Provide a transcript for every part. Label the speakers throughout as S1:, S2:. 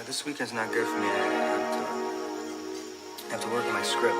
S1: This week is not good for me. I have to work on my script.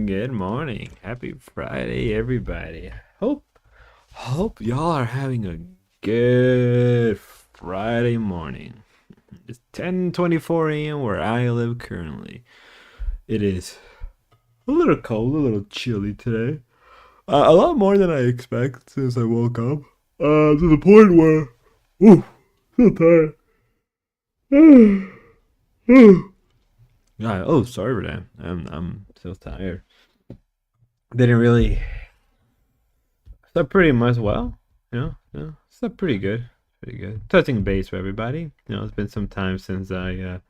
S2: Good morning. Happy Friday, everybody. Hope y'all are having a good Friday morning. It's 10:24 a.m. where I live currently. It is a little cold, a little chilly today. A lot more than I expect since I woke up. To the point where, so tired. Sorry for that. I'm so tired. Didn't really slept pretty much well, slept pretty good. Touching base for everybody. It's been some time since I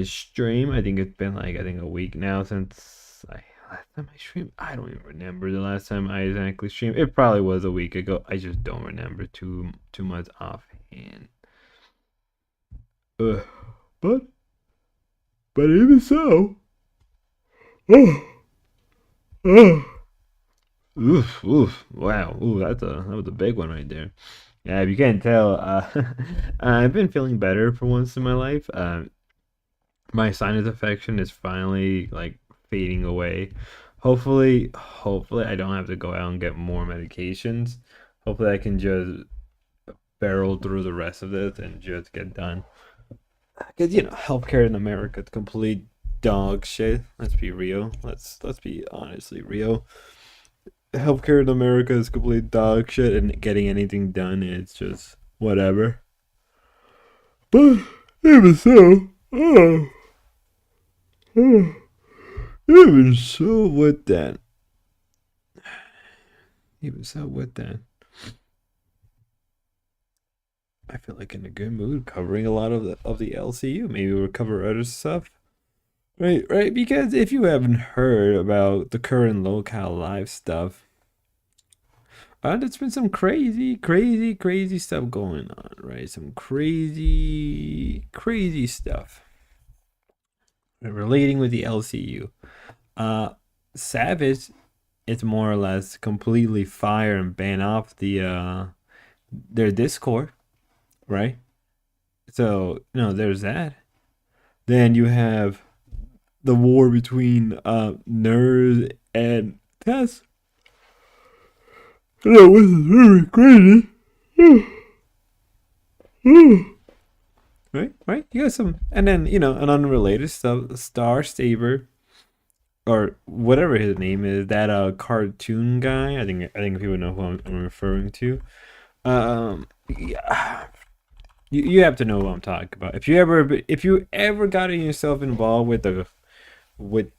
S2: stream. I think it's been like a week now since last time I streamed. I don't even remember the last time I exactly streamed. It probably was a week ago. I just don't remember too much offhand. But even so, wow, that was a big one right there. Yeah, if you can't tell, I've been feeling better for once in my life. My sinus infection is finally like fading away. Hopefully, I don't have to go out and get more medications. Hopefully, I can just barrel through the rest of this and just get done. Because healthcare in America is complete dog shit. Let's be real. Let's be honestly real. Healthcare in America is complete dog shit, and getting anything done is just whatever. But even so, even so with that, I feel like in a good mood, covering a lot of the LCU. Maybe we'll cover other stuff. Right. Because if you haven't heard about the current locale live stuff, there's been some crazy stuff going on, right? Some crazy stuff relating with the LCU. Savage it's more or less completely fire and ban off their Discord, right? So there's that. Then you have the war between nerds and Tess. That was very crazy. Right. You got some, and then an unrelated stuff. Star Saber or whatever his name is, that cartoon guy. I think people know who I'm referring to. Yeah, you have to know what I'm talking about. If you ever gotten yourself involved with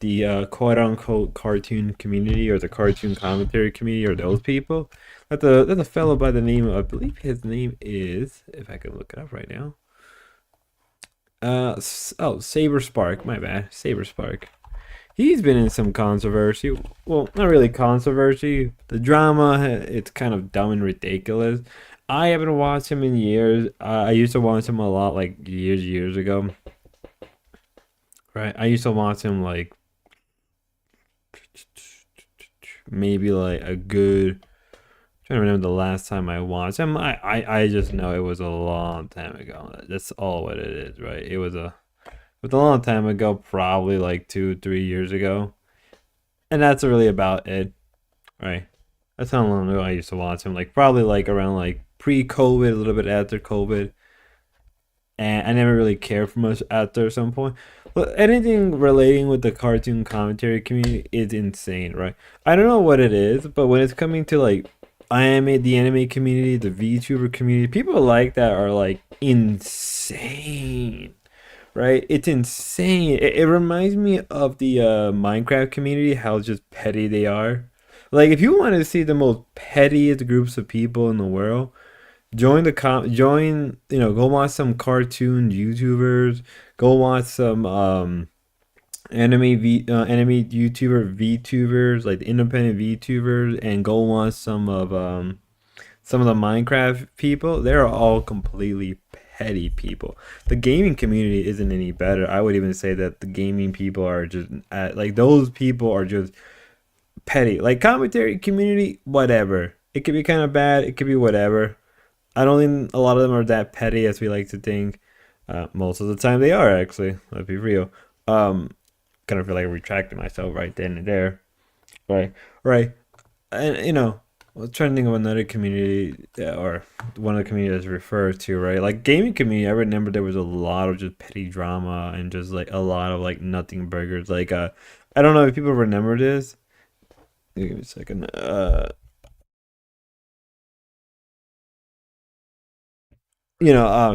S2: the quote unquote cartoon community or the cartoon commentary community or those people, that's a fellow by the name of, I believe his name is, if I can look it up right now. Saber Spark, my bad, Saber Spark. He's been in some controversy. Well, not really controversy. The drama, it's kind of dumb and ridiculous. I haven't watched him in years. I used to watch him a lot, like years ago. Right? I used to watch him like maybe like a good. I'm trying to remember the last time I watched him. I just know it was a long time ago. That's all what it is, right? It was a long time ago, probably like 2 3 years ago, and that's really about it, right? That's how long ago I used to watch him. Like probably like around like pre-COVID, a little bit after COVID, and I never really cared for much after some point. But anything relating with the cartoon commentary community is insane, right? I don't know what it is, but when it's coming to like the anime community, the VTuber community, people like that are like insane, right? It's insane. It reminds me of the Minecraft community, how just petty they are. Like if you want to see the most pettiest groups of people in the world, go watch some cartoon YouTubers, go watch some anime YouTuber VTubers, like the independent VTubers, and go watch some of the Minecraft people. They're all completely petty people. The gaming community isn't any better. I would even say that the gaming people are just like those people are just petty. Like commentary community, whatever. It could be kind of bad. It could be whatever. I don't think a lot of them are that petty as we like to think. Most of the time they are actually. Let's be real. Um, Kind of feel like retracting myself right then and there. Right, right, and I was trying to think of another community or one of the communities referred to, right? Like gaming community, I remember there was a lot of just petty drama and just like a lot of like nothing burgers. Like I don't know if people remember this. Give me a second. I'm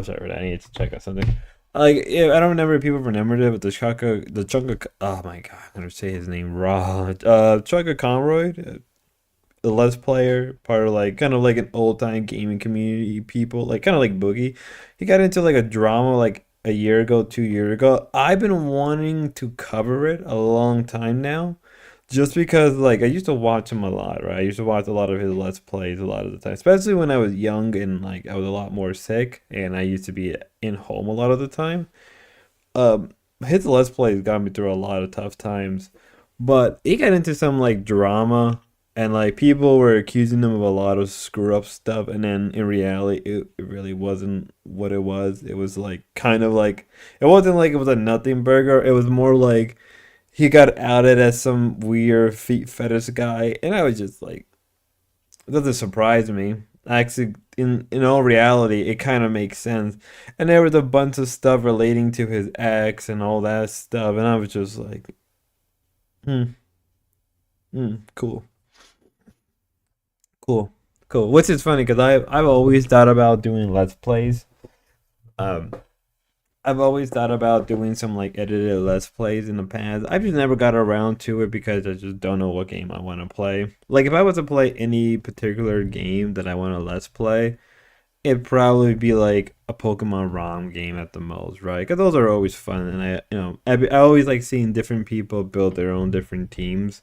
S2: sorry for that. I need to check out something. Like, yeah, I don't remember if people remembered it, but oh my god, I'm gonna say his name wrong. Chugga Conroy, the Let's Player, part of like kind of like an old time gaming community people, like kind of like Boogie. He got into like a drama like a year ago, 2 years ago. I've been wanting to cover it a long time now, just because like I used to watch him a lot, right? I used to watch a lot of his Let's Plays a lot of the time, especially when I was young and like I was a lot more sick and I used to be in home a lot of the time. Um, his Let's Plays got me through a lot of tough times, but he got into some like drama and like people were accusing him of a lot of screw up stuff, and then in reality, it really wasn't what it was. It was like kind of like it wasn't like it was a nothing burger. It was more like he got outed as some weird feet fetish guy, and I was just like, it doesn't surprise me. Actually, in all reality, it kind of makes sense. And there was a bunch of stuff relating to his ex and all that stuff, and I was just like, hmm, cool, cool, cool. Which is funny because I've always thought about doing let's plays. Um, I've always thought about doing some like edited let's plays in the past. I've just never got around to it because I just don't know what game I want to play. Like if I was to play any particular game that I want to let's play, it'd probably be like a Pokemon ROM game at the most, right? Because those are always fun, and I always like seeing different people build their own different teams.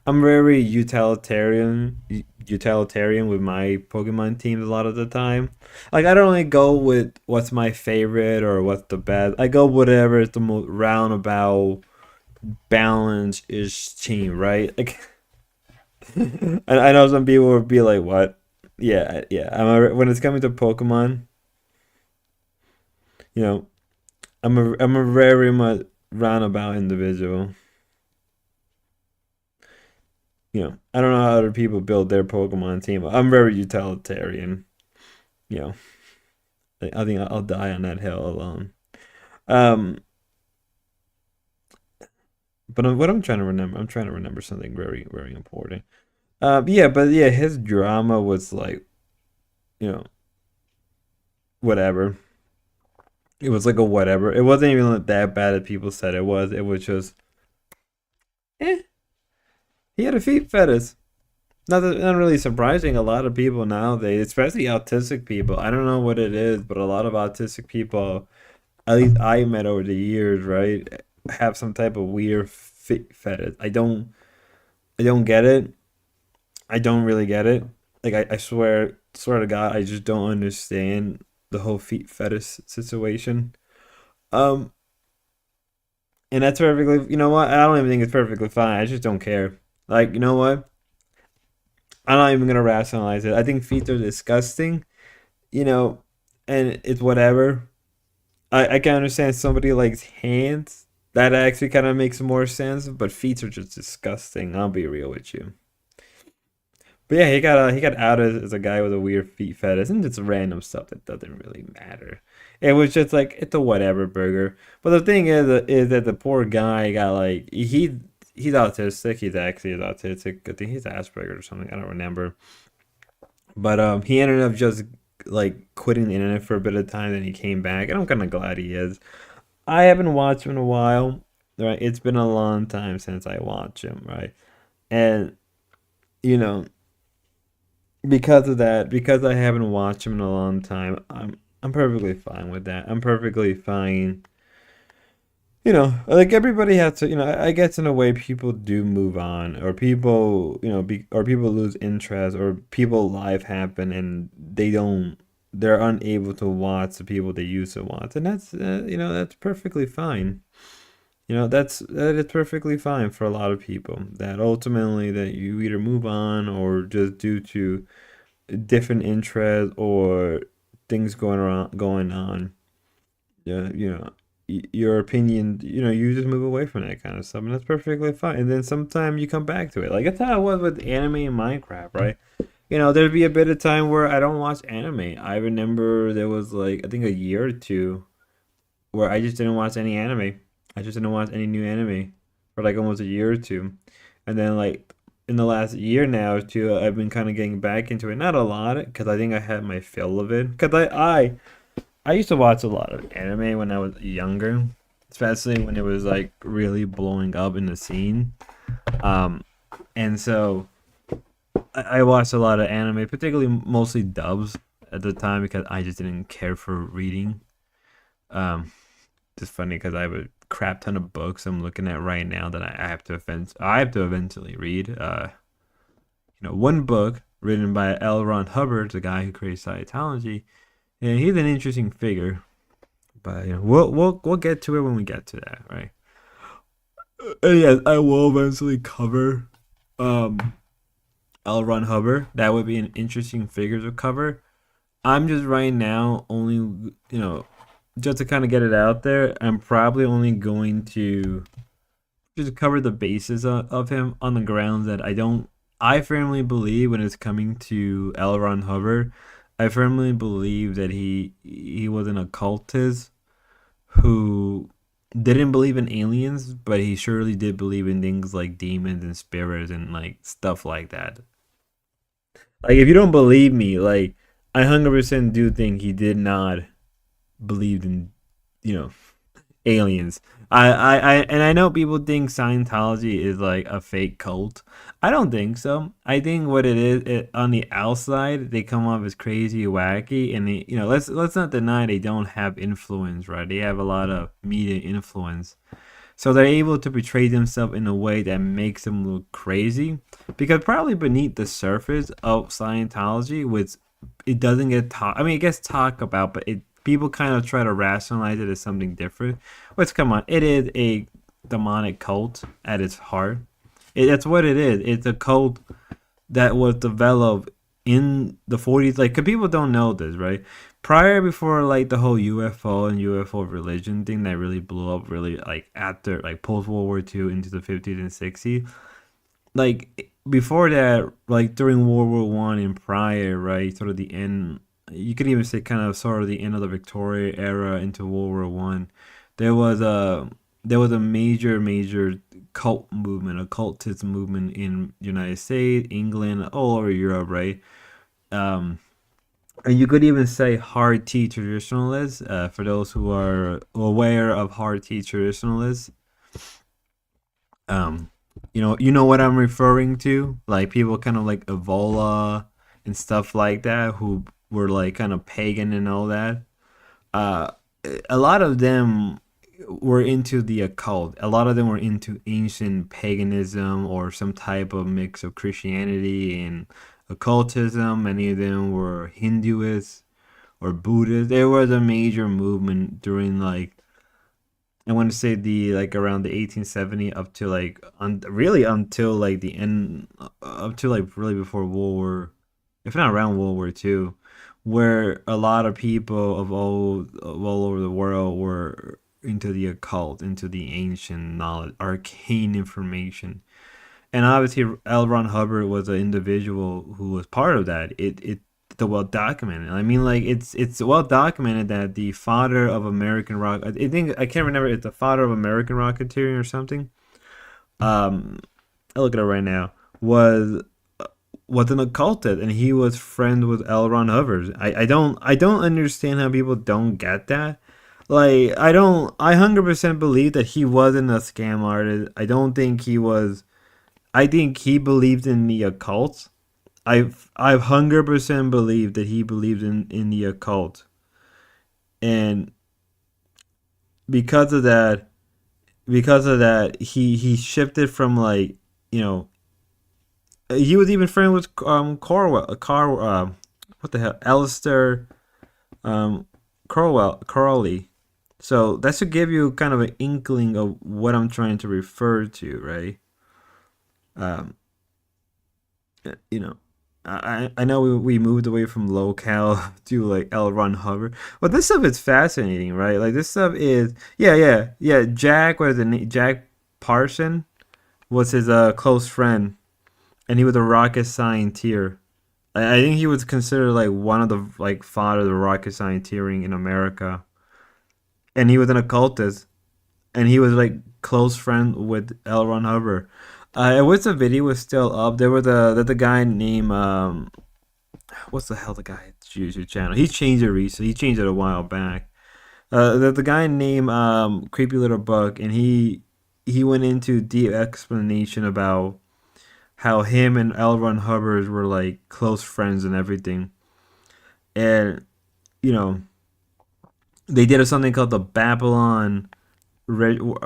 S2: I'm very utilitarian with my Pokemon teams a lot of the time. Like I don't really go with what's my favorite or what's the best. I go whatever is the most roundabout balance is team, right? Like I know some people would be like, "What?" Yeah, yeah. When it's coming to Pokemon, you know, I'm a very much roundabout individual. I don't know how other people build their Pokemon team. I'm very utilitarian. You know, I think I'll die on that hill alone. Um, but what I'm trying to remember, I'm trying to remember something very, very important. Yeah, but yeah, his drama was like, you know, whatever. It was like a whatever. It wasn't even like that bad as people said it was. It was just, eh. He had a feet fetish. Not really surprising. A lot of people nowadays, especially autistic people, I don't know what it is, but a lot of autistic people, at least I met over the years, right, have some type of weird feet fetish. I don't get it. I don't really get it. Like I swear to God, I just don't understand the whole feet fetish situation. Um, and that's perfectly, you know what? I don't even think it's perfectly fine. I just don't care. Like, you know what? I'm not even gonna rationalize it. I think feet are disgusting, you know, and it's whatever. I can understand somebody likes hands. That actually kind of makes more sense, but feet are just disgusting. I'll be real with you. But yeah, he got outed as a guy with a weird feet fetish and just random stuff that doesn't really matter. It was just like it's a whatever burger. But the thing is that the poor guy got like he's autistic. He's actually is autistic. I think he's Asperger or something. I don't remember. But he ended up just like quitting the internet for a bit of time. Then he came back, and I'm kind of glad he is. I haven't watched him in a while. Right, it's been a long time since I watched him. Right, and you know because of that, because I haven't watched him in a long time, I'm perfectly fine with that. I'm perfectly fine. Like everybody has to. I guess in a way, people do move on, or people, or people lose interest, or people life happen, and they're unable to watch the people they used to watch, and that's perfectly fine. That is perfectly fine for a lot of people. That ultimately that you either move on or just due to different interests or things going on. Yeah, your opinion. You just move away from that kind of stuff, and that's perfectly fine. And then sometime you come back to it. Like that's how it was with anime and Minecraft, right? There'd be a bit of time where I don't watch anime. I remember there was like I think a year or two where I just didn't watch any anime. I just didn't watch any new anime for like almost a year or two. And then like in the last year now or two, I've been kind of getting back into it. Not a lot, because I think I had my fill of it. Because I used to watch a lot of anime when I was younger, especially when it was like really blowing up in the scene. Um, and so I watched a lot of anime, particularly mostly dubs at the time because I just didn't care for reading. Um, just funny because I have a crap ton of books I'm looking at right now that I have to eventually read. One book written by L. Ron Hubbard, the guy who created Scientology, and he's an interesting figure. But we'll get to it when we get to that, right? And yes, I will eventually cover um L. Ron Hubbard. That would be an interesting figure to cover. I'm just right now only just to kind of get it out there. I'm probably only going to just cover the basis of him on the grounds that I firmly believe when it's coming to L. Ron Hubbard, I firmly believe that he was an occultist who didn't believe in aliens, but he surely did believe in things like demons and spirits and like stuff like that. Like if you don't believe me, like I 100% do think he did not believe in you know aliens. And I know people think Scientology is like a fake cult. I don't think so. I think what it is, on the outside, they come off as crazy, wacky, and let's not deny they don't have influence, right? They have a lot of media influence, so they're able to portray themselves in a way that makes them look crazy. Because probably beneath the surface of Scientology, which it doesn't get talk. I mean, it gets talked about, but people kind of try to rationalize it as something different. Which, come on, it is a demonic cult at its heart. That's what it is. It's a cult that was developed in the 40s. Like, 'cause people don't know this, right? Prior, before like the whole UFO and UFO religion thing that really blew up, really like after like post World War II into the 50s and 60s. Like before that, like during World War One and prior, right, sort of the end. You could even say kind of sort of the end of the Victoria era into World War One. There was a major cult movement, a cultist movement in United States, England, all over Europe, right? Um, and you could even say hard tea traditionalists. For those who are aware of hard tea traditionalists, um, you know what I'm referring to, like people kind of like Evola and stuff like that, who were like kind of pagan and all that. Uh, a lot of them were into the occult. A lot of them were into ancient paganism or some type of mix of Christianity and occultism. Many of them were Hinduists or Buddhists. There was a major movement during like, I want to say the like around the 1870 up to like really until like the end, up to like really before World War, if not around World War Two, where a lot of people of all over the world were into the occult, into the ancient knowledge, arcane information. And obviously L. Ron Hubbard was an individual who was part of that. It's well documented. I mean, like it's well documented that the father of American rock. I think I can't remember. It's the father of American rocketeering or something. Um, I look at it right now. Was was an occultist, and he was friends with L. Ron Hubbard. I don't understand how people don't get that. Like I 100% believe that he wasn't a scam artist. I don't think he was. I think he believed in the occult. I've 100% believed that he believed in the occult, and because of that, he shifted from like, you know, he was even friends with what the hell, Alistair Crowley. So that should give you kind of an inkling of what I'm trying to refer to, right? Um, you know, I know we moved away from locale to like L. Ron Hubbard, but this stuff is fascinating, right? Like this stuff is, yeah. Jack, what is it? Jack Parson was his close friend, and he was a rocket scientist. I think he was considered like one of the like father of the rocket scienteering in America, and he was an occultist, and he was like close friend with L. Ron Hubbard. I wish the video was still up. There was the guy named what's the hell the guy YouTube channel? He changed it recently. He changed it a while back. The guy named Creepy Little Bug, and he went into deep explanation about how him and L. Ron Hubbard were like close friends and everything, and you know they did something called the Babylon ritual,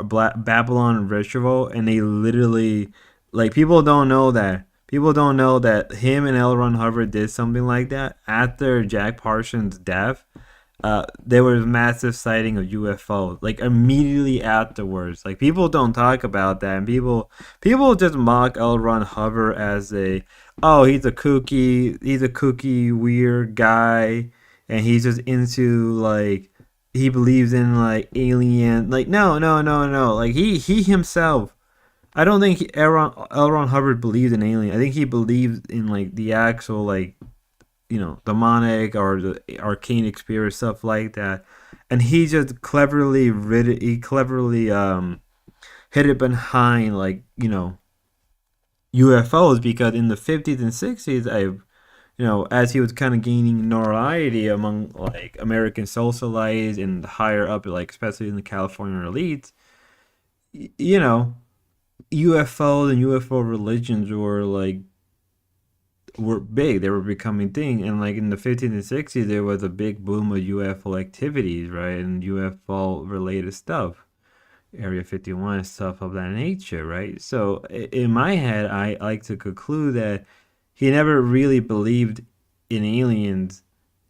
S2: and they literally, like, people don't know that. People don't know that him and L. Ron Hubbard did something like that after Jack Parsons' death. There was massive sighting of UFOs like immediately afterwards. Like people don't talk about that, and people just mock L. Ron Hubbard as a, oh, he's a kooky weird guy, and he's just into like, he believes in like alien, like no, like he himself, I don't think L. Ron Hubbard believed in alien. I think he believed in like the actual like, you know, demonic or the arcane experience, stuff like that. And he just he cleverly hid it behind like, you know, UFOs, because in the 50s and 60s, as he was kind of gaining notoriety among like American socialites and higher up, like especially in the California elites, you know, UFOs and UFO religions were big. They were becoming thing, and like in the 50s and 60s, there was a big boom of UFO activities, right, and UFO related stuff, Area 51 stuff of that nature, right? So in my head, I like to conclude that he never really believed in aliens,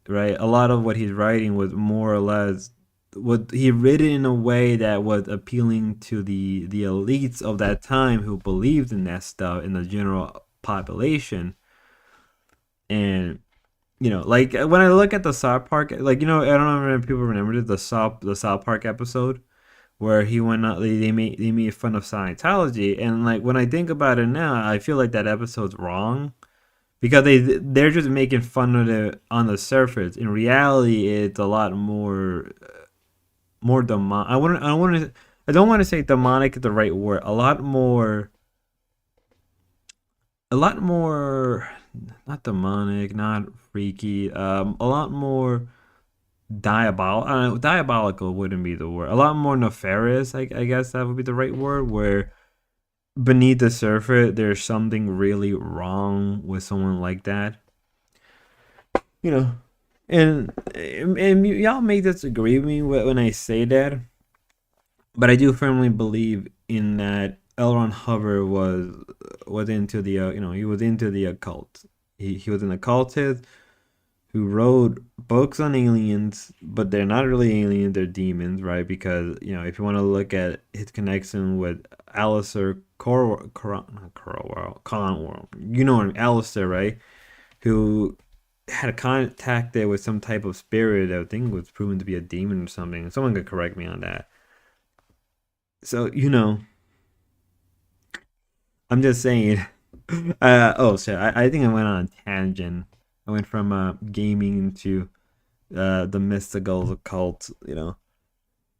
S2: right? A lot of what he's writing was more or less what he written in a way that was appealing to the elites of that time who believed in that stuff in the general population. And like when I look at the South Park, like I don't know if people remember the South Park episode where he went out. They made fun of Scientology, and like when I think about it now, I feel like that episode's wrong because they're just making fun of it on the surface. In reality, it's a lot more demon. I don't want to say demonic is the right word. A lot more, not demonic, not freaky. A lot more diabolical wouldn't be the word. A lot more nefarious. I guess that would be the right word. Where beneath the surface, there's something really wrong with someone like that. You know, and y'all may disagree with me when I say that, but I do firmly believe in that. L. Ron Hubbard was into the he was into the occult. He was an occultist who wrote books on aliens, but they're not really aliens; they're demons, right? Because if you want to look at his connection with Alistair Cornwell, what I mean, Alistair, right? Who had contacted with some type of spirit that I think was proven to be a demon or something. Someone could correct me on that. So I'm just saying. Oh, shit! I think I went on a tangent. I went from gaming to the mystical occult.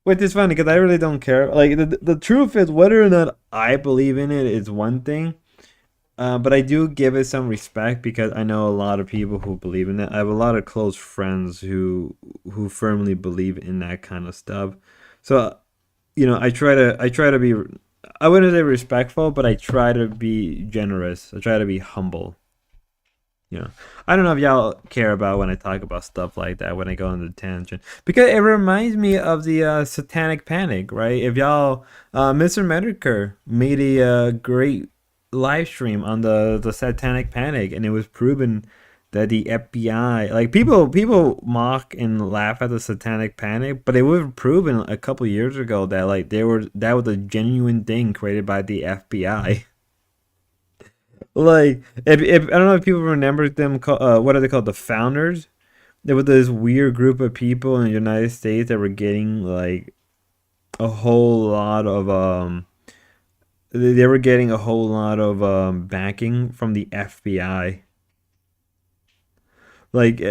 S2: Which is funny because I really don't care. Like the truth is, whether or not I believe in it is one thing. But I do give it some respect because I know a lot of people who believe in it. I have a lot of close friends who firmly believe in that kind of stuff. So I try to be, I wouldn't say respectful, but I try to be generous. I try to be humble. You know, I don't know if y'all care about when I talk about stuff like that when I go on the tangent because it reminds me of the Satanic Panic, right? If y'all, Mr. Medicare made a great live stream on the Satanic Panic, and it was proven that the FBI, like people mock and laugh at the Satanic Panic, but it was proven a couple years ago that like that was a genuine thing created by the FBI. Like if I don't know if people remember them. What are they called? The founders. There was this weird group of people in the United States that were getting like a whole lot of They were getting a whole lot of backing from the FBI. Like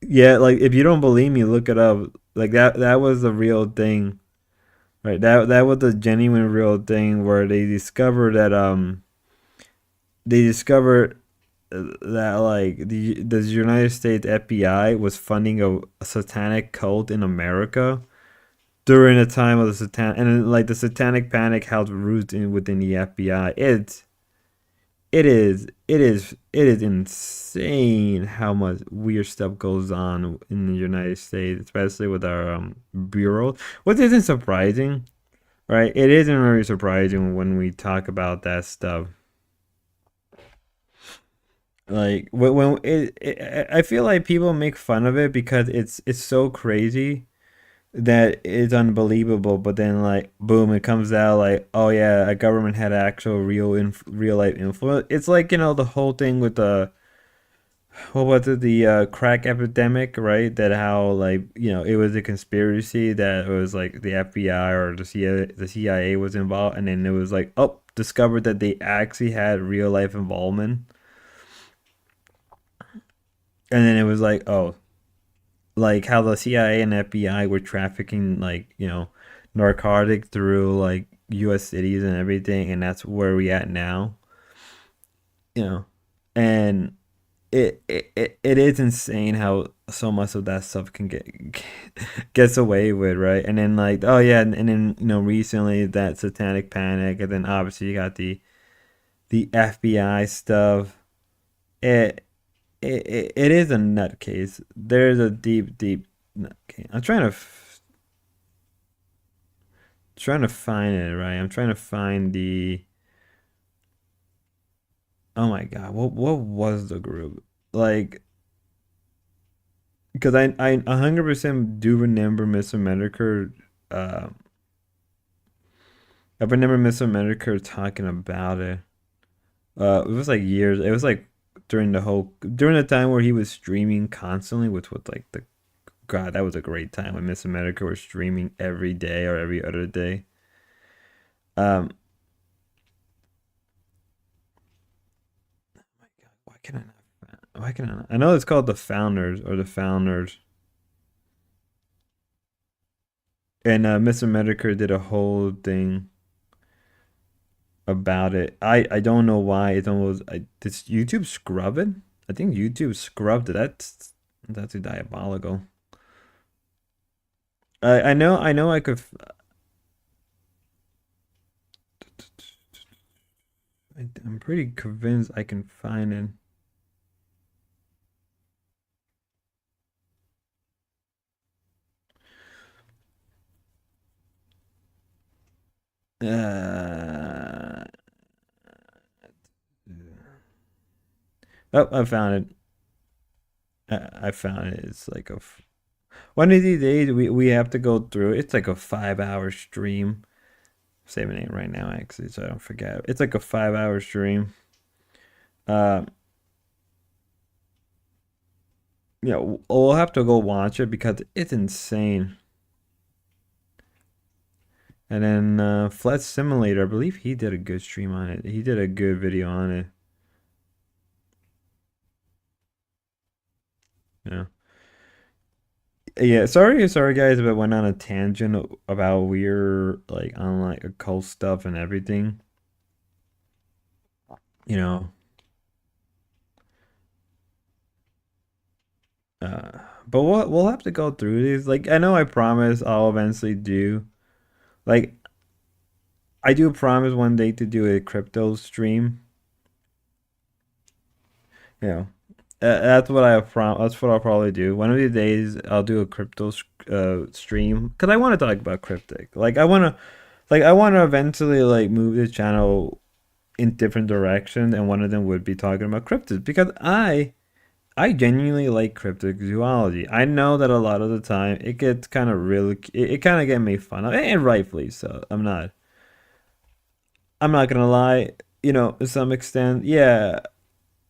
S2: yeah, like if you don't believe me, look it up. Like that was the real thing, right? That was the genuine real thing where they discovered that like the United States FBI was funding a satanic cult in America during the time of the like the Satanic Panic held roots within the FBI. It is insane how much weird stuff goes on in the United States, especially with our bureau. What isn't surprising, right? It isn't very surprising when we talk about that stuff. Like when I feel like people make fun of it because it's so crazy that it's unbelievable. But then like boom, it comes out like oh yeah, a government had actual real life influence. It's like the whole thing with the what was it the crack epidemic, right? That how like it was a conspiracy that it was like the FBI or the CIA was involved, and then it was like oh discovered that they actually had real life involvement, and then it was like oh like how the CIA and FBI were trafficking like narcotic through like U.S. cities and everything, and that's where we at now. You know, and it is insane how so much of that stuff can gets away with, right? And then like oh yeah, and then recently that Satanic Panic, and then obviously you got the FBI stuff. It it is a nutcase. There's a deep nutcase. I'm trying to find it, right? I'm trying to find the. Oh my god, what was the group like? Because I 100% do remember Mr. Medicare. Uh, I remember Mr. Medicare talking about it. It was like years. It was like during the time where he was streaming constantly, which was like the God, that was a great time when Miss America was streaming every day or every other day. Um, my God, why can I not? Why can I not? I know it's called the Founders or the Founders, and Miss America did a whole thing about it. I don't know why it's almost. Did YouTube scrub it? I think YouTube scrubbed it. That's diabolical. I know I could. I'm pretty convinced I can find it. Uh, oh, I found it. I found it. It's like one of these days we have to go through. It's like a 5 hour stream. I'm saving it right now actually, so I don't forget. It's like a 5 hour stream. Uh, yeah, we'll have to go watch it because it's insane. And then Flight Simulator, I believe he did a good stream on it. He did a good video on it. Yeah. Yeah, sorry guys, but went on a tangent about weird like on like occult stuff and everything. You know, uh, but we'll have to go through these. Like I know I promise I'll eventually do. Like I do promise one day to do a crypto stream. You know, that's what I That's what I'll probably do. One of these days I'll do a crypto stream because I want to talk about cryptic. I want to eventually like move the channel in different directions, and one of them would be talking about cryptids because I genuinely like cryptozoology. I know that a lot of the time it gets kind of really it kind of get made fun of, and rightfully so. I'm not gonna lie. You know, to some extent, yeah,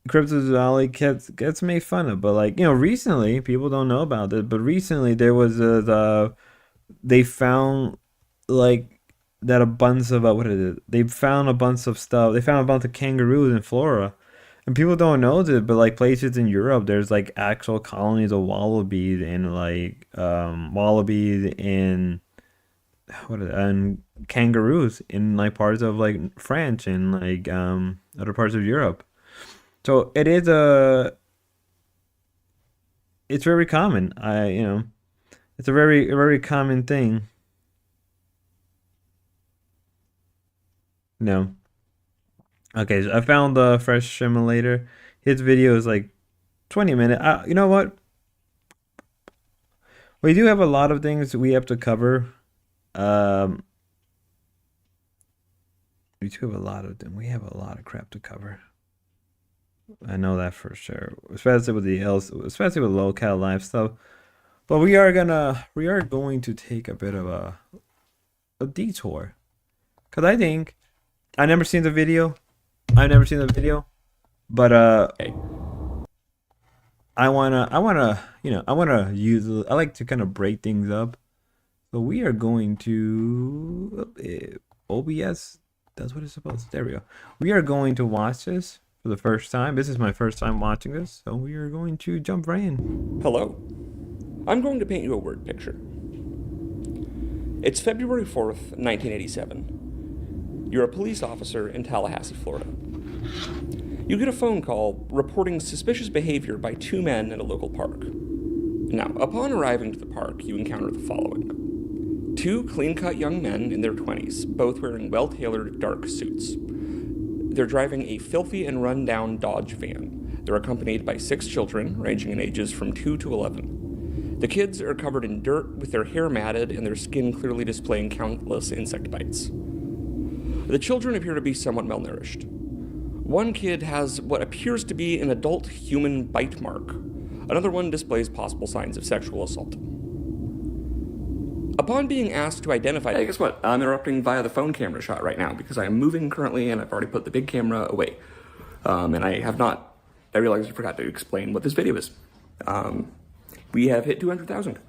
S2: cryptozoology gets made fun of. But like recently people don't know about it. But recently there was they found like that a bunch of what is it? They found a bunch of stuff. They found a bunch of kangaroos in Florida. And people don't know this, but like places in Europe, there's like actual colonies of wallabies and and kangaroos in like parts of like France and like other parts of Europe. So it's very common. It's a very common thing. No. Okay, so I found the fresh simulator. His video is like 20 minutes. You know what? We do have a lot of things we have to cover. Um, we do have a lot of them. We have a lot of crap to cover. I know that for sure, especially with local life stuff. But we are going to take a bit of a detour because I think I never seen the video. I've never seen the video, but I like to kind of break things up. So we are going to OBS. That's what it's supposed to. There we go. We are going to watch this for the first time. This is my first time watching this, so we are going to jump right in.
S3: Hello. I'm going to paint you a word picture. It's February 4th, 1987. You're a police officer in Tallahassee, Florida. You get a phone call reporting suspicious behavior by two men in a local park. Now, upon arriving to the park, you encounter the following. Two clean-cut young men in their 20s, both wearing well-tailored dark suits. They're driving a filthy and run-down Dodge van. They're accompanied by 6 children, ranging in ages from 2 to 11. The kids are covered in dirt with their hair matted and their skin clearly displaying countless insect bites. The children appear to be somewhat malnourished. One kid has what appears to be an adult human bite mark. Another one displays possible signs of sexual assault. Upon being asked to identify... Hey, guess what? I'm interrupting via the phone camera shot right now because I am moving currently and I've already put the big camera away. And I have not I realized I forgot to explain what this video is. We have hit 200,000.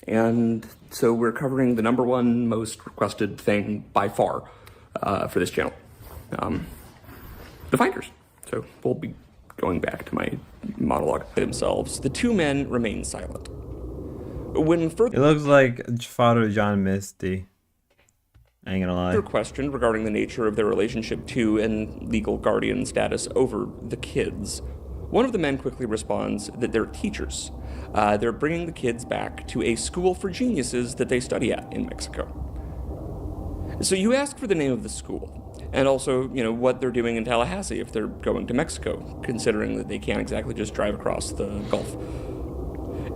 S3: And so we're covering the number one most requested thing by far for this channel. The finders. So we'll be going back to my monologue themselves. The two men remain silent. When
S2: It
S3: further
S2: looks like Father John Misty. I ain't gonna lie.
S3: questioned regarding the nature of their relationship to and legal guardian status over the kids, one of the men quickly responds that they're teachers. They're bringing the kids back to a school for geniuses that they study at in Mexico. So you ask for the name of the school, and also, what they're doing in Tallahassee if they're going to Mexico, considering that they can't exactly just drive across the Gulf.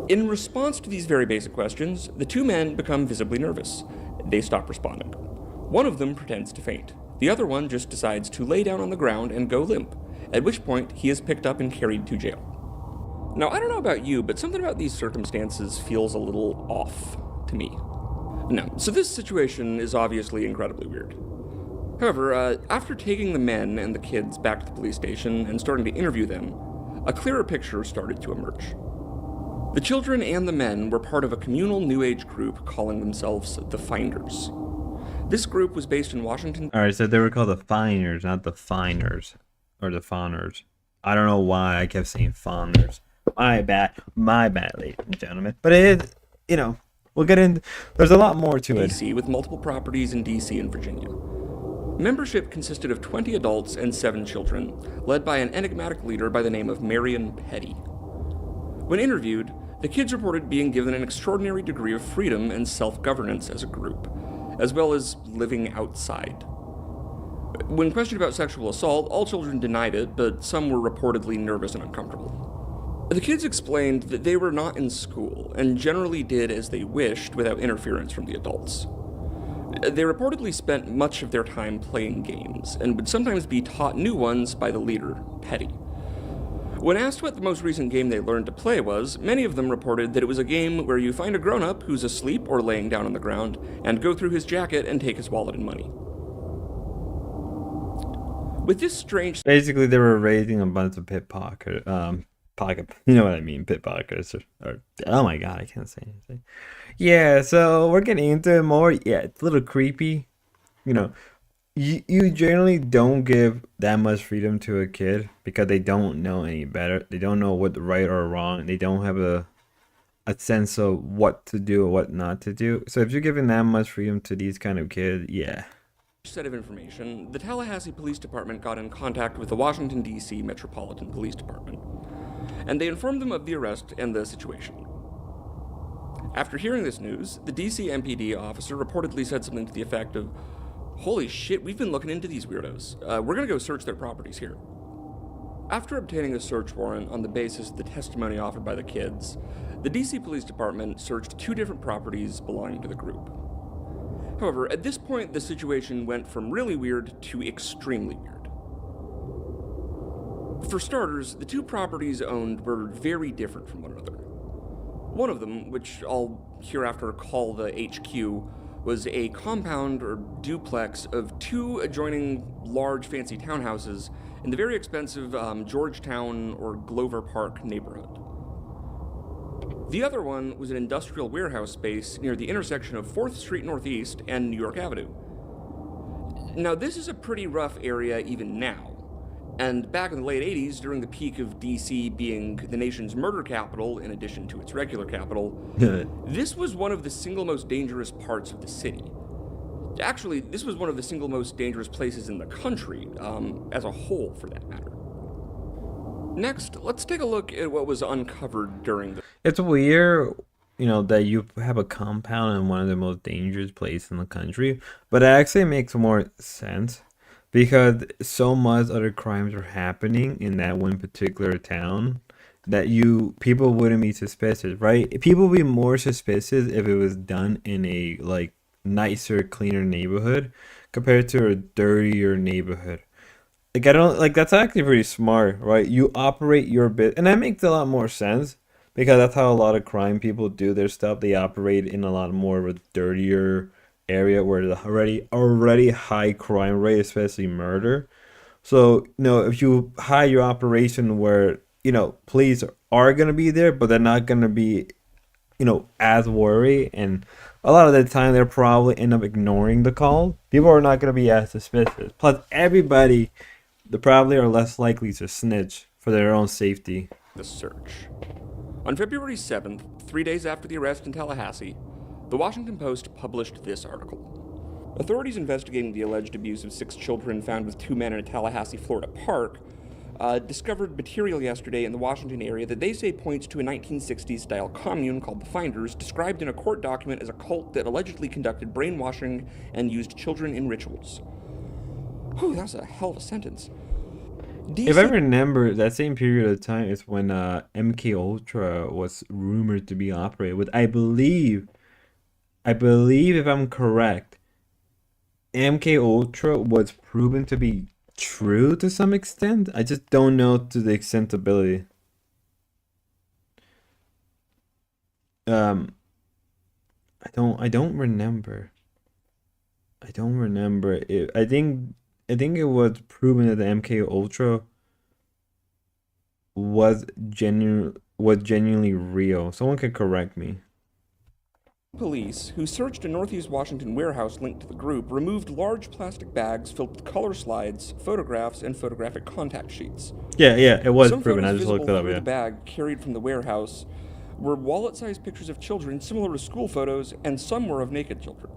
S3: In response to these very basic questions, the two men become visibly nervous. They stop responding. One of them pretends to faint. The other one just decides to lay down on the ground and go limp, at which point he is picked up and carried to jail. Now, I don't know about you, but something about these circumstances feels a little off to me. No, so this situation is obviously incredibly weird. However, after taking the men and the kids back to the police station and starting to interview them, a clearer picture started to emerge. The children and the men were part of a communal New Age group calling themselves the Finders. This group was based in Washington.
S2: All right, so they were called the Finders, not the Finders or the Fawners. I don't know why I kept saying Fawners. My bad, ladies and gentlemen. But it is, we'll get in. There's a lot more to it.
S3: DC, with multiple properties in DC and Virginia. Membership consisted of 20 adults and 7 children, led by an enigmatic leader by the name of Marion Petty. When interviewed, the kids reported being given an extraordinary degree of freedom and self-governance as a group, as well as living outside. When questioned about sexual assault, all children denied it, but some were reportedly nervous and uncomfortable. The kids explained that they were not in school and generally did as they wished without interference from the adults. They reportedly spent much of their time playing games and would sometimes be taught new ones by the leader, Petty. When asked what the most recent game they learned to play was, many of them reported that it was a game where you find a grown-up who's asleep or laying down on the ground and go through his jacket and take his wallet and money. With this strange...
S2: Basically, they were raising a bunch of pickpockets. You know what I mean, pickpockets. Or oh my god, I can't say anything. Yeah, so we're getting into it more. Yeah, it's a little creepy. You generally don't give that much freedom to a kid because they don't know any better. They don't know what's right or wrong. They don't have a sense of what to do or what not to do. So if you're giving that much freedom to these kind of kids, yeah.
S3: Set of information, the Tallahassee Police Department got in contact with the Washington, D.C. Metropolitan Police Department, and they informed them of the arrest and the situation. After hearing this news, the D.C. MPD officer reportedly said something to the effect of, "Holy shit, we've been looking into these weirdos. We're gonna go search their properties here." After obtaining a search warrant on the basis of the testimony offered by the kids, the D.C. Police Department searched 2 different properties belonging to the group. However, at this point, the situation went from really weird to extremely weird. For starters, the 2 properties owned were very different from one another. One of them, which I'll hereafter call the HQ, was a compound or duplex of 2 adjoining large fancy townhouses in the very expensive Georgetown or Glover Park neighborhood. The other one was an industrial warehouse space near the intersection of 4th Street Northeast and New York Avenue. Now, this is a pretty rough area even now, and back in the late 80s, during the peak of DC being the nation's murder capital in addition to its regular capital, this was one of the single most dangerous parts of the city. Actually, this was one of the single most dangerous places in the country, as a whole for that matter. Next, let's take a look at what was uncovered during the...
S2: It's weird, that you have a compound in one of the most dangerous places in the country, but it actually makes more sense because so much other crimes are happening in that one particular town that people wouldn't be suspicious, right? People would be more suspicious if it was done in a nicer, cleaner neighborhood compared to a dirtier neighborhood. That's actually pretty smart, right? You operate your bit, and that makes a lot more sense because that's how a lot of crime people do their stuff. They operate in a lot more of a dirtier area where there's already high crime rate, especially murder. So, if you hide your operation where police are gonna be there, but they're not gonna be, as worried. And a lot of the time, they'll probably end up ignoring the call. People are not gonna be as suspicious. Plus, everybody, they probably are less likely to snitch for their own safety.
S3: The search. On February 7th, 3 days after the arrest in Tallahassee, the Washington Post published this article. Authorities investigating the alleged abuse of 6 children found with 2 men in a Tallahassee, Florida park discovered material yesterday in the Washington area that they say points to a 1960s-style commune called the Finders, described in a court document as a cult that allegedly conducted brainwashing and used children in rituals. Whew, that's a hell of a sentence.
S2: If I remember, that same period of time is when MK Ultra was rumored to be operated with. I believe, if I'm correct, MK Ultra was proven to be true to some extent. I just don't know to the extent ability. I don't remember. I think it was proven that the MK Ultra was genuinely real. Someone could correct me.
S3: Police, who searched a Northeast Washington warehouse linked to the group, removed large plastic bags filled with color slides, photographs, and photographic contact sheets.
S2: Yeah, it was
S3: Some
S2: proven. I
S3: photos
S2: just looked it
S3: visible
S2: up.
S3: through
S2: Yeah.
S3: the bag carried from the warehouse were wallet-sized pictures of children similar to school photos, and some were of naked children.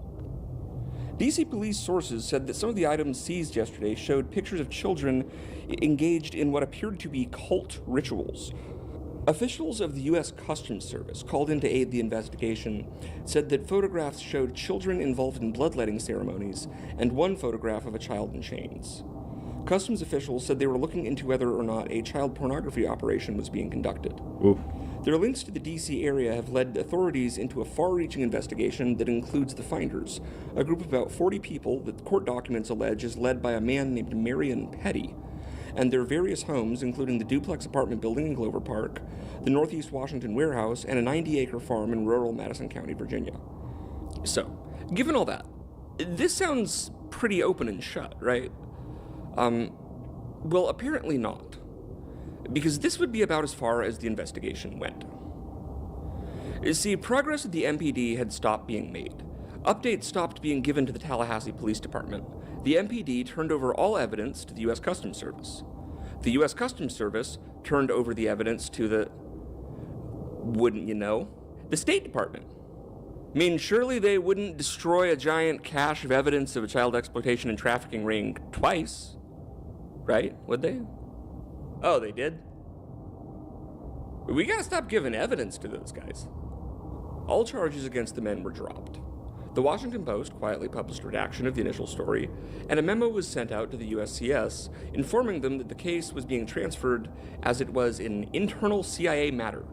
S3: DC police sources said that some of the items seized yesterday showed pictures of children engaged in what appeared to be cult rituals. Officials of the U.S. Customs Service, called in to aid the investigation, said that photographs showed children involved in bloodletting ceremonies and one photograph of a child in chains. Customs officials said they were looking into whether or not a child pornography operation was being conducted.
S2: Oof.
S3: Their links to the D.C. area have led authorities into a far-reaching investigation that includes the Finders, a group of about 40 people that court documents allege is led by a man named Marion Petty, and their various homes, including the duplex apartment building in Glover Park, the Northeast Washington warehouse, and a 90-acre farm in rural Madison County, Virginia. So, given all that, this sounds pretty open and shut, right? Well, apparently not. Because this would be about as far as the investigation went. You see, progress at the MPD had stopped being made. Updates stopped being given to the Tallahassee Police Department. The MPD turned over all evidence to the U.S. Customs Service. The U.S. Customs Service turned over the evidence to the, wouldn't you know, the State Department. I mean, surely they wouldn't destroy a giant cache of evidence of a child exploitation and trafficking ring twice, right? Would they? Oh, they did? We gotta stop giving evidence to those guys. All charges against the men were dropped. The Washington Post quietly published a redaction of the initial story, and a memo was sent out to the USCS informing them that the case was being transferred as it was an internal CIA matter.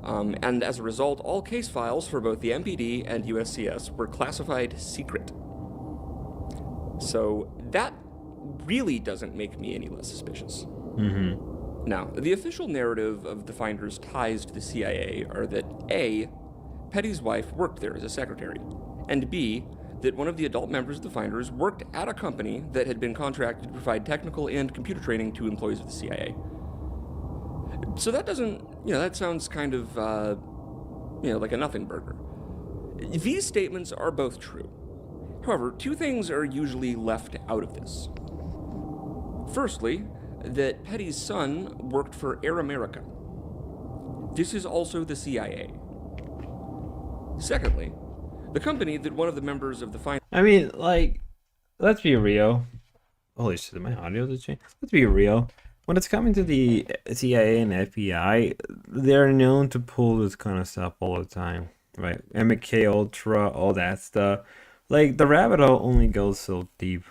S3: And as a result, all case files for both the MPD and USCS were classified secret. So that really doesn't make me any less suspicious.
S2: Mm-hmm.
S3: Now, the official narrative of the Finders' ties to the CIA are that A, Petty's wife worked there as a secretary, and B, that one of the adult members of the Finders worked at a company that had been contracted to provide technical and computer training to employees of the CIA. So that doesn't, that sounds kind of, like a nothing burger. These statements are both true. However, two things are usually left out of this. Firstly, that Petty's son worked for Air America. This is also the CIA. Secondly, the company that one of the members of the
S2: let's be real. Holy shit, my audio just changed. Let's be real. When it's coming to the CIA and FBI, they're known to pull this kind of stuff all the time, right? MK Ultra, all that stuff. Like, the rabbit hole only goes so deep.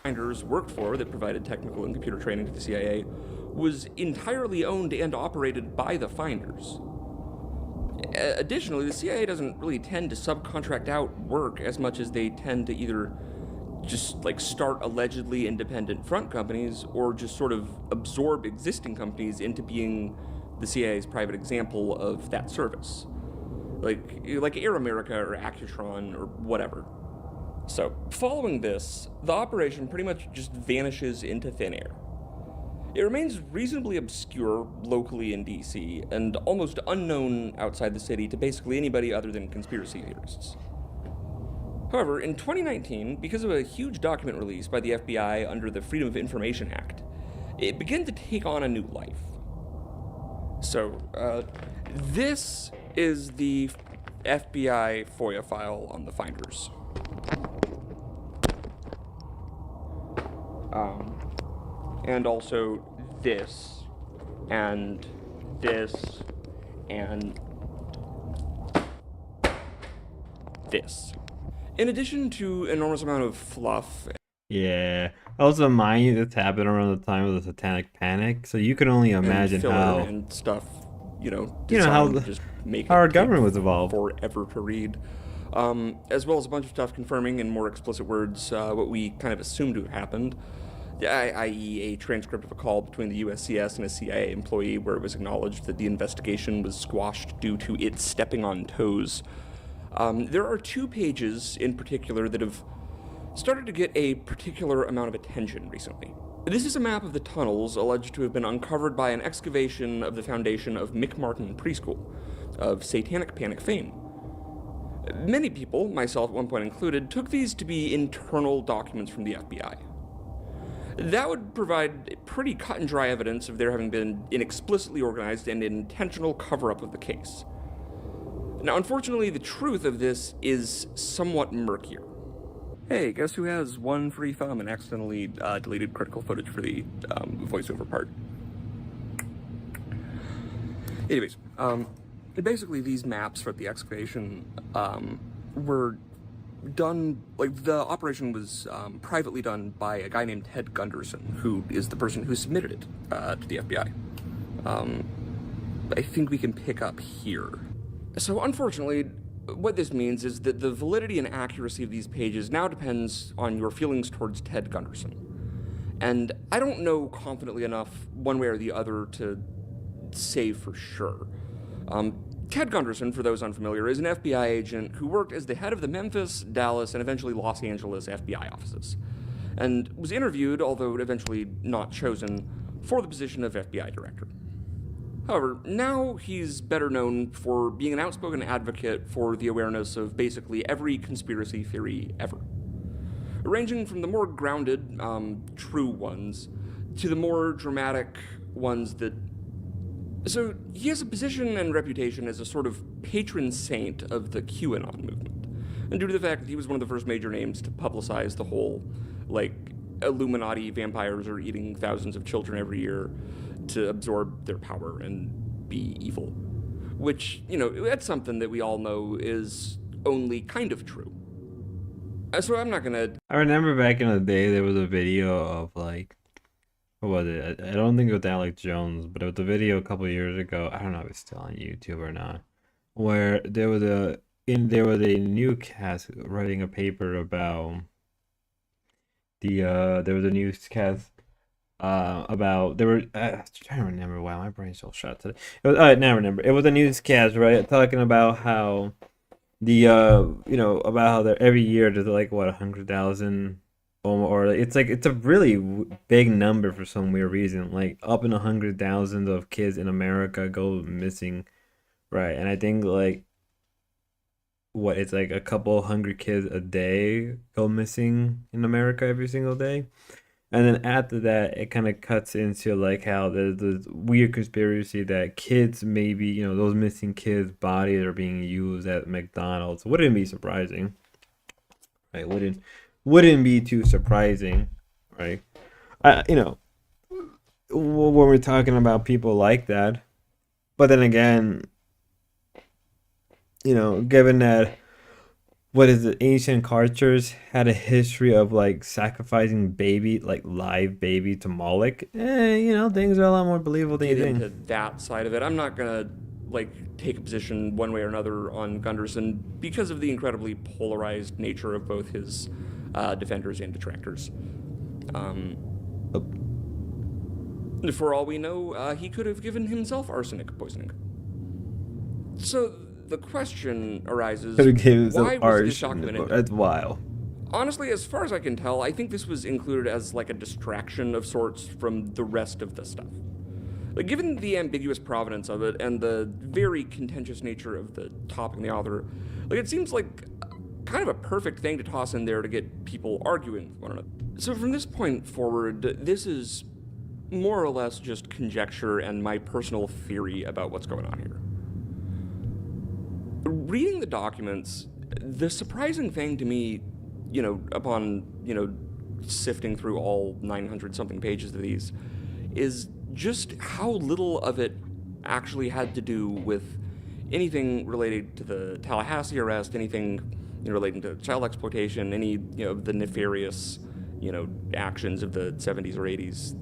S3: Finders worked for that provided technical and computer training to the CIA was entirely owned and operated by the Finders. Additionally, the CIA doesn't really tend to subcontract out work as much as they tend to either just start allegedly independent front companies or just sort of absorb existing companies into being the CIA's private example of that service. Like Air America or Accutron or whatever. So, following this, the operation pretty much just vanishes into thin air. It remains reasonably obscure locally in DC and almost unknown outside the city to basically anybody other than conspiracy theorists. However, in 2019, because of a huge document release by the FBI under the Freedom of Information Act, it began to take on a new life. So, this is the FBI FOIA file on the finders. And also this, and this, and this. In addition to an enormous amount of fluff.
S2: Yeah. Also, mind you, this happened around the time of the Satanic Panic, so you can only imagine how
S3: and stuff,
S2: how
S3: just make
S2: our
S3: it
S2: government
S3: take
S2: was evolved.
S3: forever to read, as well as a bunch of stuff confirming in more explicit words what we kind of assumed to have happened, i.e. a transcript of a call between the USCS and a CIA employee where it was acknowledged that the investigation was squashed due to it stepping on toes. There are 2 pages in particular that have started to get a particular amount of attention recently. This is a map of the tunnels alleged to have been uncovered by an excavation of the foundation of McMartin Preschool, of Satanic Panic fame. Many people, myself at one point included, took these to be internal documents from the FBI. That would provide pretty cut and dry evidence of there having been an explicitly organized and intentional cover-up of the case. Now, unfortunately, the truth of this is somewhat murkier. Hey, guess who has one free thumb and accidentally deleted critical footage for the voiceover part? Anyways, basically these maps for the excavation were done, the operation was privately done by a guy named Ted Gunderson, who is the person who submitted it to the FBI. I think we can pick up here. So unfortunately, what this means is that the validity and accuracy of these pages now depends on your feelings towards Ted Gunderson. And I don't know confidently enough one way or the other to say for sure. Ted Gunderson, for those unfamiliar, is an FBI agent who worked as the head of the Memphis, Dallas, and eventually Los Angeles FBI offices, and was interviewed, although eventually not chosen, for the position of FBI director. However, now he's better known for being an outspoken advocate for the awareness of basically every conspiracy theory ever, ranging from the more grounded, true ones, to the more dramatic ones that... So, he has a position and reputation as a sort of patron saint of the QAnon movement, and due to the fact that he was one of the first major names to publicize the whole, Illuminati vampires are eating thousands of children every year to absorb their power and be evil. Which, that's something that we all know is only kind of true. So I'm not gonna...
S2: I remember back in the day there was a video of what was it? I don't think it was Alex Jones, but it was a video a couple of years ago. I don't know if it's still on YouTube or not. Where there was a newscast writing a paper about there was a newscast about I'm trying to remember. Wow, my brain's so shot today. It was, now I remember. It was a newscast, right, talking about how about how every year there's 100,000 or it's a really big number for some weird reason. Up in 100,000 of kids in America go missing, right? And I think it's a couple hundred kids a day go missing in America every single day. And then after that, it kind of cuts into how there's this weird conspiracy that kids, maybe, those missing kids' bodies are being used at McDonald's. Wouldn't be surprising, right? Wouldn't be too surprising, right? When we're talking about people like that, but then again, given that, ancient cultures had a history of sacrificing live baby to Moloch. Things are a lot more believable than you think.
S3: Into that side of it, I'm not gonna take a position one way or another on Gunderson because of the incredibly polarized nature of both his defenders and detractors. For all we know, he could have given himself arsenic poisoning. So the question arises, why was this documented?
S2: That's wild.
S3: honestly, as far as I can tell, I think this was included as like a distraction of sorts from the rest of the stuff. Like, given the ambiguous provenance of it and the very contentious nature of the topic and the author, like, it seems like kind of a perfect thing to toss in there to get people arguing with one another. So from this point forward, this is more or less just conjecture and my personal theory about what's going on here. Reading the documents, the surprising thing to me, upon, sifting through all 900 something pages of these, is just how little of it actually had to do with anything related to the Tallahassee arrest, anything relating to child exploitation, any of the nefarious actions of the 70s or 80s.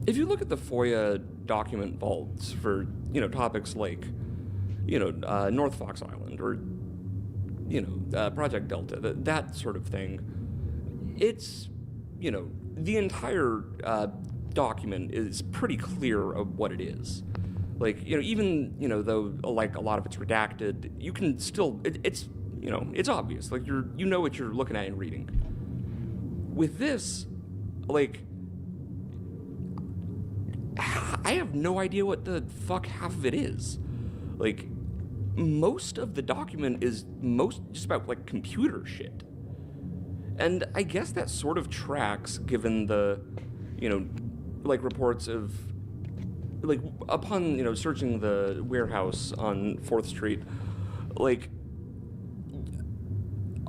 S3: If you look at the FOIA document vaults for topics like North Fox Island or Project Delta, that sort of thing, it's the entire document is pretty clear of what it is. Like, even though like a lot of it's redacted, you can still it's it's obvious. Like, you know what you're looking at and reading. With this, like, I have no idea what the fuck half of it is. Like, most of the document is just about like computer shit. And I guess that sort of tracks given the like reports of like upon searching the warehouse on 4th Street, like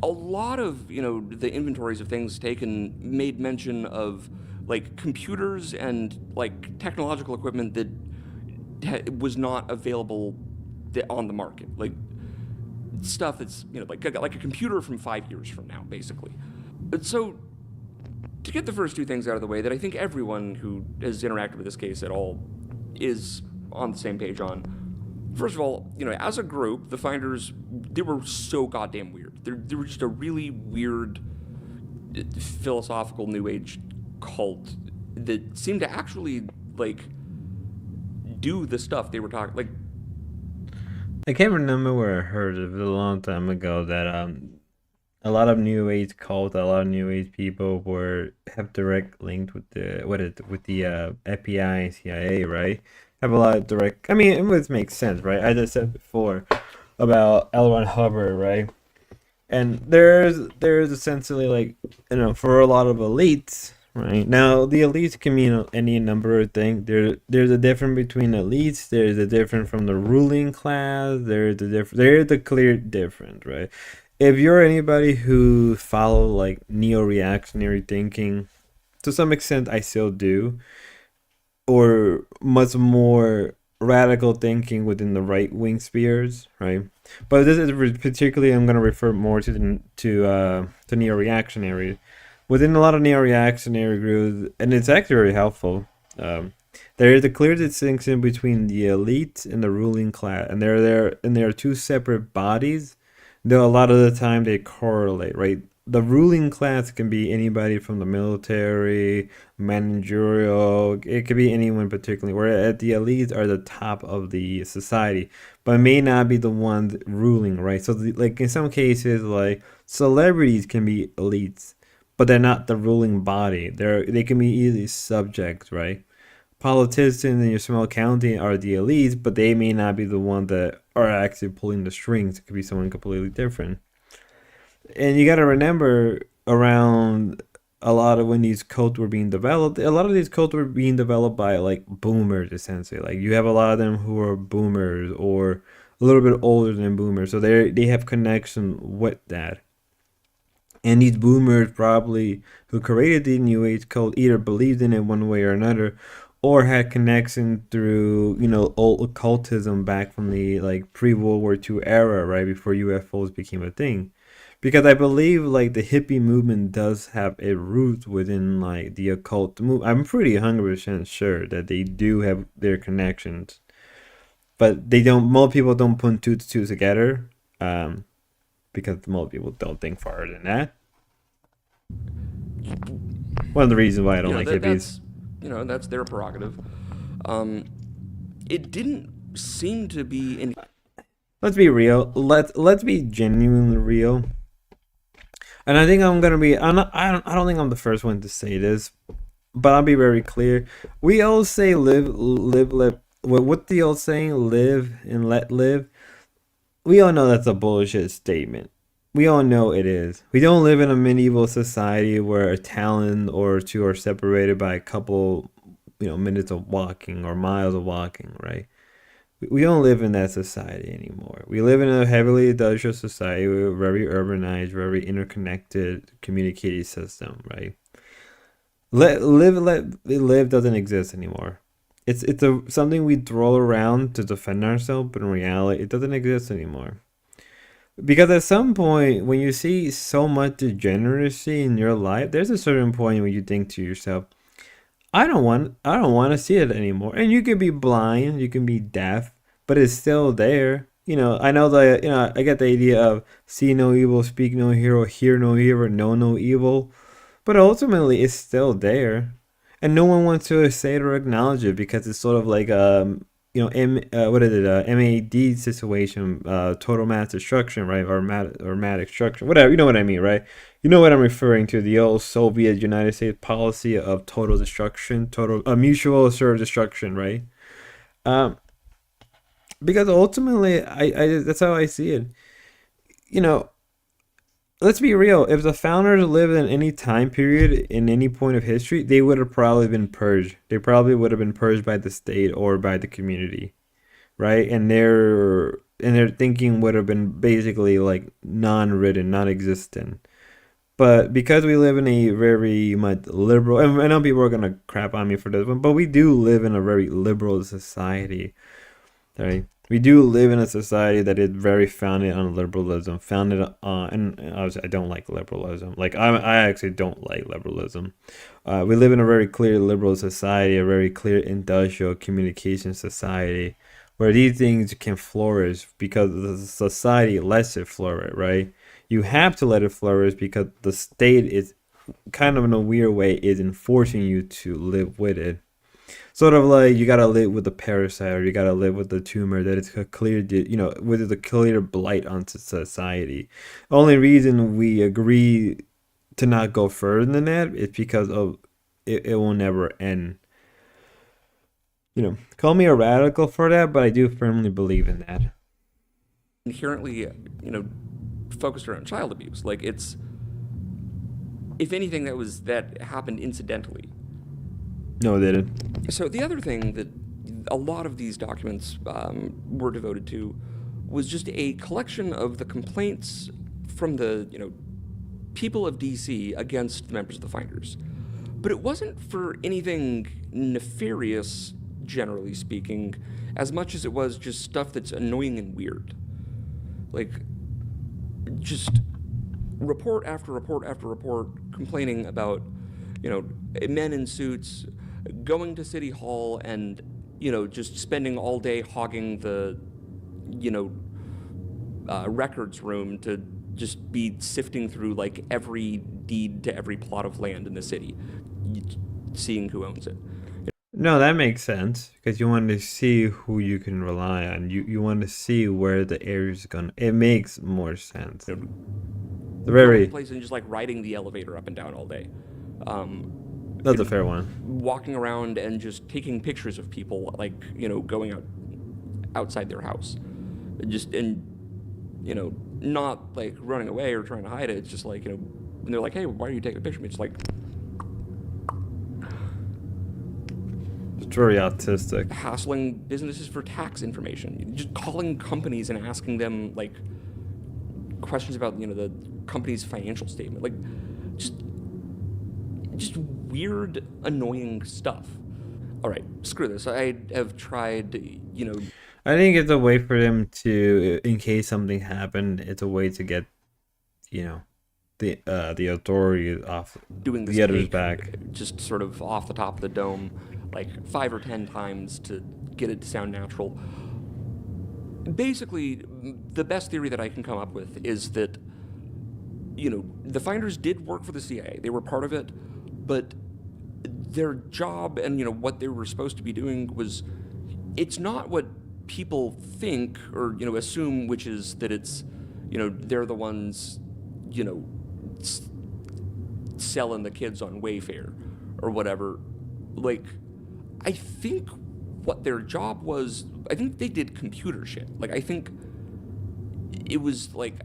S3: a lot of the inventories of things taken made mention of like computers and like technological equipment that was not available on the market, like stuff that's like a computer from 5 years from now, basically. So to get the first two things out of the way that I think everyone who has interacted with this case at all is on the same page on. First of all, as a group, the Finders, they were so goddamn weird. They were just a really weird philosophical New Age cult that seemed to actually, like, do the stuff they were talking, like...
S2: I can't remember where I heard it a long time ago that a lot of New Age cults, a lot of New Age people have direct linked with the FBI, CIA, right? Have a lot of direct. I mean, it would make sense, right? As I said before about L. Ron Hubbard, right? And there's essentially like for a lot of elites, right? Now the elites can mean any number of things. There's a difference between elites. There's a difference from the ruling class. There's a clear difference, right? If you're anybody who follow like neo-reactionary thinking, to some extent I still do, or much more radical thinking within the right-wing spheres, right? But this is particularly, I'm going to refer more to neo-reactionary. Within a lot of neo-reactionary groups, and it's actually very helpful, there is a clear distinction between the elite and the ruling class, and there are two separate bodies. Though a lot of the time they correlate, right? The ruling class can be anybody from the military, managerial, it could be anyone particularly, whereas the elites are the top of the society, but may not be the ones ruling, right? So like in some cases, like celebrities can be elites, but they're not the ruling body. They can be easily subjects, right? Politicians in your small county are the elites, but they may not be the ones that are actually pulling the strings. It could be someone completely different. And you got to remember, around a lot of when these cults were being developed, a lot of these cults were being developed by like boomers, essentially. Like you have a lot of them who are boomers or a little bit older than boomers, so they have connection with that. And these boomers probably who created the New Age cult either believed in it one way or another, or had connection through old occultism back from the like pre-World War II era, right before UFOs became a thing. Because I believe like the hippie movement does have a root within like the occult movement. I'm pretty 100% sure that they do have their connections, but they don't. Most people don't put two to two together, because most people don't think farther than that. One of the reasons why I don't like hippies.
S3: That's their prerogative. It didn't seem to be any...
S2: Let's be real. Let's be genuinely real. And I think I'm gonna be. I don't think I'm the first one to say this, but I'll be very clear. We all say live, live, live. What the old saying? Live and let live. We all know that's a bullshit statement. We all know it is. We don't live in a medieval society where a town or two are separated by a couple, minutes of walking or miles of walking, right? We don't live in that society anymore. We live in a heavily industrial society, with a very urbanized, very interconnected, communicated system, right? Let live doesn't exist anymore. It's something we throw around to defend ourselves, but in reality, it doesn't exist anymore. Because at some point, when you see so much degeneracy in your life, there's a certain point when you think to yourself, I don't want to see it anymore. And you can be blind, you can be deaf, but it's still there. I know I get the idea of see no evil, speak no hero, hear no evil, know no evil, but ultimately it's still there, and no one wants to say it or acknowledge it because it's sort of like what is it, MAD situation, total mass destruction, right, or mass destruction, whatever. You know what I mean, right? You know what I'm referring to, the old Soviet United States policy of total destruction, total mutual assured destruction, right? Um, because ultimately, I that's how I see it. You know, let's be real. If the founders lived in any time period in any point of history, they would have probably been purged. They probably would have been purged by the state or by the community, right? And their thinking would have been basically like non-written, non-existent. But because we live in a very much liberal, and I know people are gonna crap on me for this one, but we do live in a very liberal society, right? We do live in a society that is very founded on liberalism, founded on, and obviously I don't like liberalism. Like I actually don't like liberalism. We live in a very clear liberal society, a very clear industrial communication society, where these things can flourish because the society lets it flourish, right? You have to let it flourish because the state is kind of in a weird way is enforcing you to live with it. Sort of like you gotta live with the parasite, or you gotta live with the tumor that is a clear, with a clear blight onto society. Only reason we agree to not go further than that is because of it will never end. Call me a radical for that, but I do firmly believe in that.
S3: Inherently, focused around child abuse. Like it's, if anything, that happened incidentally.
S2: No, it didn't.
S3: So the other thing that a lot of these documents were devoted to was just a collection of the complaints from the people of DC against the members of the Finders. But it wasn't for anything nefarious, generally speaking, as much as it was just stuff that's annoying and weird. Like, just report after report after report complaining about, men in suits going to City Hall and, just spending all day hogging the, records room to just be sifting through, like, every deed to every plot of land in the city, seeing who owns it.
S2: No, that makes sense because you want to see who you can rely on. You want to see where the area is gonna. It makes more sense. The
S3: Going to
S2: very
S3: place and just, like, riding the elevator up and down all day.
S2: That's a fair one.
S3: Walking around and just taking pictures of people, like, going outside their house. Not, like, running away or trying to hide it. It's just like, when they're like, hey, why are you taking a picture of me? It's like,
S2: It's very autistic.
S3: hassling businesses for tax information. Just calling companies and asking them, like, questions about, the company's financial statement. Like, just weird, annoying stuff. All right, screw this. I have tried,
S2: I think it's a way for them to, in case something happened, it's a way to get, the authority off
S3: doing this
S2: the other's
S3: take
S2: back.
S3: just sort of off the top of the dome, like 5 or 10 times to get it to sound natural. Basically, the best theory that I can come up with is that, the Finders did work for the CIA. They were part of it, but their job and, what they were supposed to be doing was, it's not what people think or, assume, which is that it's, they're the ones, selling the kids on Wayfair or whatever. Like, I think what their job was, I think they did computer shit. Like, I think it was like,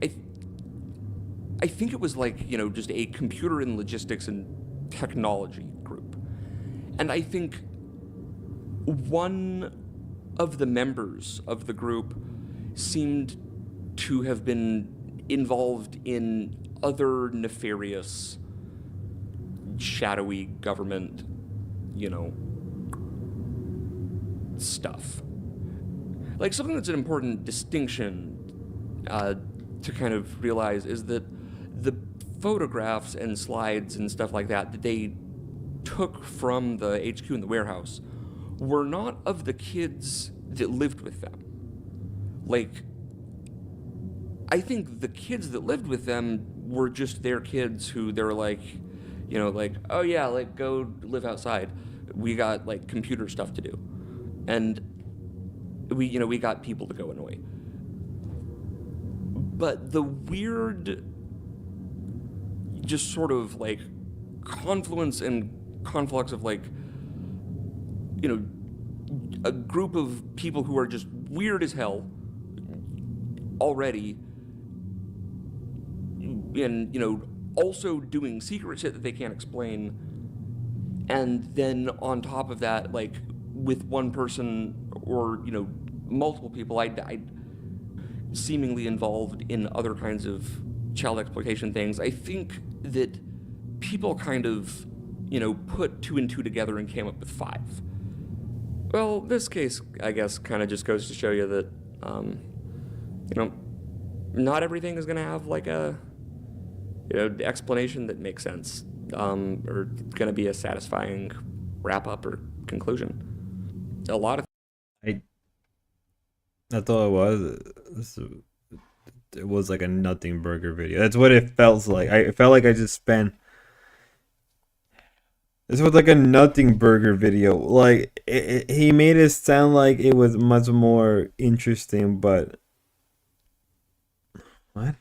S3: I think it was like, you know, just a computer and logistics and technology group. And I think one of the members of the group seemed to have been involved in other nefarious, shadowy government, you know, stuff. Like, something that's an important distinction to kind of realize is that the photographs and slides and stuff like that that they took from the HQ in the warehouse were not of the kids that lived with them. Like, I think the kids that lived with them were just their kids who they were like, you know, like, oh yeah, like, go live outside. We got, like, computer stuff to do. And we got people to go annoy. But the weird, just sort of, like, confluence and conflux of, like, you know, a group of people who are just weird as hell already, and, you know, also doing secret shit that they can't explain, and then on top of that, like, with one person or, you know, multiple people, I seemingly involved in other kinds of child exploitation things. I think that people kind of, you know, put 2 and 2 together and came up with 5. Well, this case, I guess, kind of just goes to show you that, you know, not everything is going to have, like, a, you know, explanation that makes sense, or going to be a satisfying wrap-up or conclusion. A lot of...
S2: That's all it was. It was like a nothing burger video. That's what it felt like. It felt like I just spent... This was like a nothing burger video. Like, he made it sound like it was much more interesting, but... What?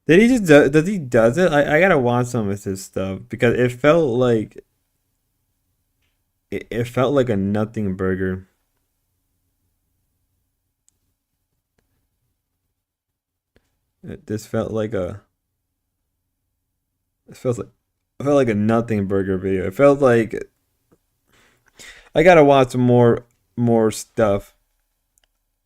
S2: Did he just does he does it? I gotta watch some of his stuff because it felt like it felt like a nothing burger. This felt like a it felt like a nothing burger video. It felt like I gotta watch some more stuff.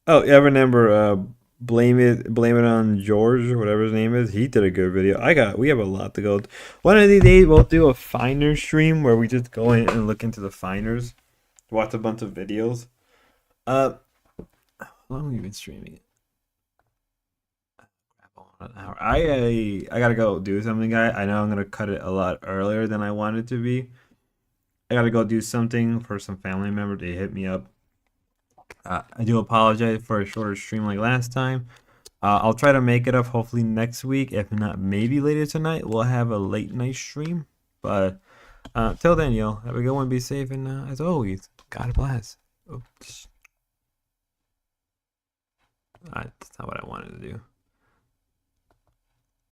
S2: Oh, yeah, I remember blame it on George or whatever his name is. He did a good video. We have a lot to go. One of these days we'll do a finder stream where we just go in and look into the finders, watch a bunch of videos. How long have we been streaming it? An hour. I gotta go do something, guy. I know I'm gonna cut it a lot earlier than I wanted to be. I gotta go do something for some family member. They hit me up. I do apologize for a shorter stream like last time. I'll try to make it up hopefully next week. If not, maybe later tonight. We'll have a late night stream. But till then, yo, have a good one. Be safe. And as always, God bless. Oops. That's not what I wanted to do.